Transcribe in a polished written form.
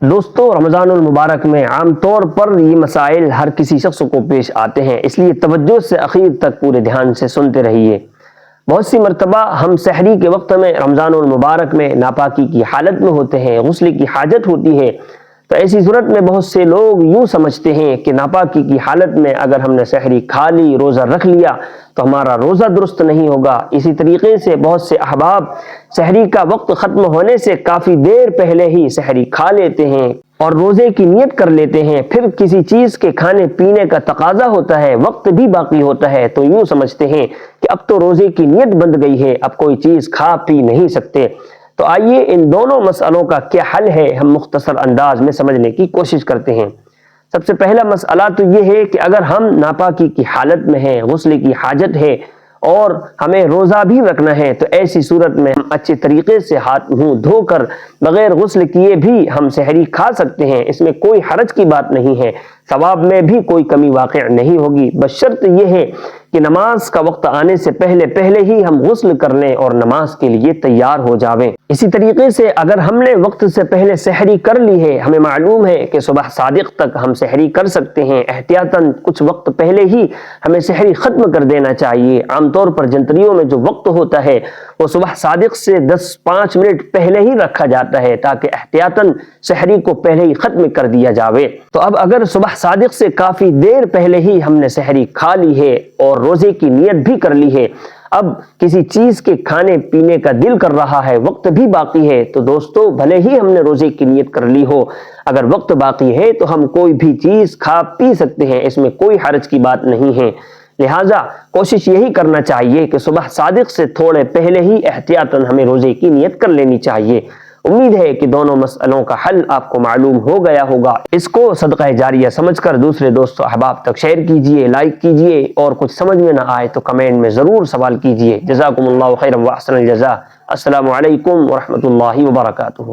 دوستو، رمضان المبارک میں عام طور پر یہ مسائل ہر کسی شخص کو پیش آتے ہیں، اس لیے توجہ سے آخر تک پورے دھیان سے سنتے رہیے۔ بہت سی مرتبہ ہم سحری کے وقت میں رمضان المبارک میں ناپاکی کی حالت میں ہوتے ہیں، غسل کی حاجت ہوتی ہے، تو ایسی صورت میں بہت سے لوگ یوں سمجھتے ہیں کہ ناپاکی کی حالت میں اگر ہم نے سحری کھا لی، روزہ رکھ لیا تو ہمارا روزہ درست نہیں ہوگا۔ اسی طریقے سے بہت سے احباب سحری کا وقت ختم ہونے سے کافی دیر پہلے ہی سحری کھا لیتے ہیں اور روزے کی نیت کر لیتے ہیں، پھر کسی چیز کے کھانے پینے کا تقاضا ہوتا ہے، وقت بھی باقی ہوتا ہے تو یوں سمجھتے ہیں کہ اب تو روزے کی نیت بند گئی ہے، اب کوئی چیز کھا پی نہیں سکتے۔ تو آئیے ان دونوں مسئلوں کا کیا حل ہے، ہم مختصر انداز میں سمجھنے کی کوشش کرتے ہیں۔ سب سے پہلا مسئلہ تو یہ ہے کہ اگر ہم ناپاکی کی حالت میں ہیں، غسل کی حاجت ہے اور ہمیں روزہ بھی رکھنا ہے، تو ایسی صورت میں ہم اچھے طریقے سے ہاتھ منہ دھو کر بغیر غسل کیے بھی ہم سحری کھا سکتے ہیں، اس میں کوئی حرج کی بات نہیں ہے، ثواب میں بھی کوئی کمی واقع نہیں ہوگی، بشرط یہ ہے کہ نماز کا وقت آنے سے پہلے ہی ہم غسل کر لیں اور نماز کے لیے تیار ہو جاویں۔ اسی طریقے سے اگر ہم نے وقت سے پہلے سحری کر لی ہے، ہمیں معلوم ہے کہ صبح صادق تک ہم سحری کر سکتے ہیں، احتیاطاً کچھ وقت پہلے ہی ہمیں سحری ختم کر دینا چاہیے۔ عام طور پر جنتریوں میں جو وقت ہوتا ہے وہ صبح صادق سے 10-5 منٹ پہلے ہی رکھا جاتا ہے تاکہ احتیاطاً سحری کو پہلے ہی ختم کر دیا جاوے۔ تو اب اگر صبح صادق سے کافی دیر پہلے ہی ہم نے سحری کھا لی ہے اور روزے کی نیت بھی کر لی ہے، اب کسی چیز کے کھانے پینے کا دل کر رہا ہے، وقت بھی باقی ہے، تو دوستو بھلے ہی ہم نے روزے کی نیت کر لی ہو، اگر وقت باقی ہے تو ہم کوئی بھی چیز کھا پی سکتے ہیں، اس میں کوئی حرج کی بات نہیں ہے۔ لہٰذا کوشش یہی کرنا چاہیے کہ صبح صادق سے تھوڑے پہلے ہی احتیاطاً ہمیں روزے کی نیت کر لینی چاہیے۔ امید ہے کہ دونوں مسئلوں کا حل آپ کو معلوم ہو گیا ہوگا۔ اس کو صدقہ جاریہ سمجھ کر دوسرے دوستوں احباب تک شیئر کیجئے، لائک کیجئے، اور کچھ سمجھ میں نہ آئے تو کمنٹ میں ضرور سوال کیجئے۔ جزاکم اللہ خیرا واحسن الجزاء۔ السلام علیکم ورحمۃ اللہ وبرکاتہ۔